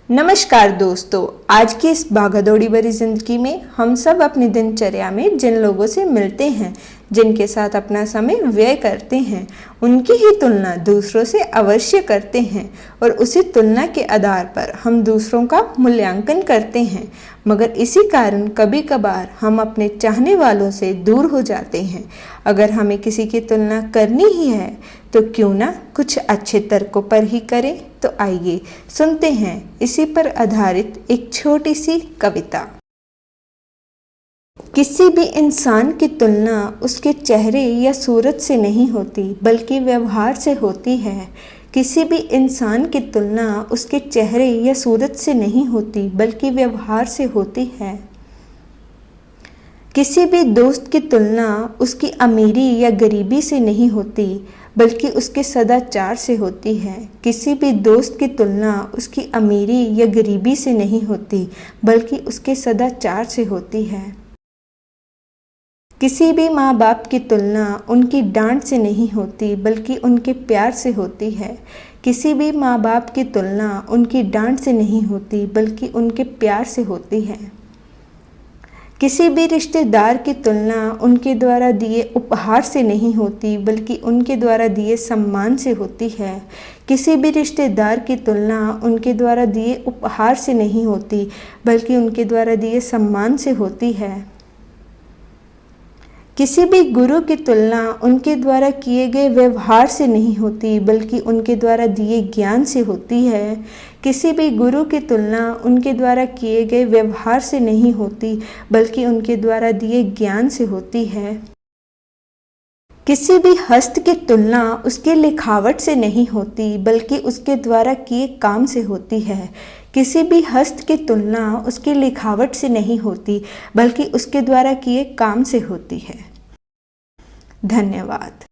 नमस्कार दोस्तों, आज की इस भागदौड़ी भरी जिंदगी में हम सब अपनी दिनचर्या में जिन लोगों से मिलते हैं, जिनके साथ अपना समय व्यय करते हैं, उनकी ही तुलना दूसरों से अवश्य करते हैं और उसी तुलना के आधार पर हम दूसरों का मूल्यांकन करते हैं। मगर इसी कारण कभी कभार हम अपने चाहने वालों से दूर हो जाते हैं। अगर हमें किसी की तुलना करनी ही है तो क्यों ना कुछ अच्छे तर्कों पर ही करें। तो आइए सुनते हैं इसी पर आधारित एक छोटी सी कविता। किसी भी इंसान की तुलना उसके चेहरे या सूरत से नहीं होती बल्कि व्यवहार से होती है। किसी भी इंसान की तुलना उसके चेहरे या सूरत से नहीं होती बल्कि व्यवहार से होती है। किसी भी दोस्त की तुलना उसकी अमीरी या गरीबी से नहीं होती बल्कि उसके सदाचार से होती है। किसी भी दोस्त की तुलना उसकी अमीरी या गरीबी से नहीं होती बल्कि उसके सदाचार से होती है। किसी भी माँ बाप की तुलना उनकी डांट से नहीं होती बल्कि उनके प्यार से होती है। किसी भी माँ बाप की तुलना उनकी डांट से नहीं होती बल्कि उनके प्यार से होती है। किसी भी रिश्तेदार की तुलना उनके द्वारा दिए उपहार से नहीं होती बल्कि उनके द्वारा दिए सम्मान से होती है। किसी भी रिश्तेदार की तुलना उनके द्वारा दिए उपहार से नहीं होती बल्कि उनके द्वारा दिए सम्मान से होती है। किसी भी गुरु की तुलना उनके द्वारा किए गए व्यवहार से नहीं होती बल्कि उनके द्वारा दिए ज्ञान से होती है। किसी भी गुरु की तुलना उनके द्वारा किए गए व्यवहार से नहीं होती बल्कि उनके द्वारा दिए ज्ञान से होती है। किसी भी हस्त की तुलना उसके लिखावट से नहीं होती बल्कि उसके द्वारा किए काम से होती है। किसी भी हस्त की तुलना उसकी लिखावट से नहीं होती बल्कि उसके द्वारा किए काम से होती है। धन्यवाद।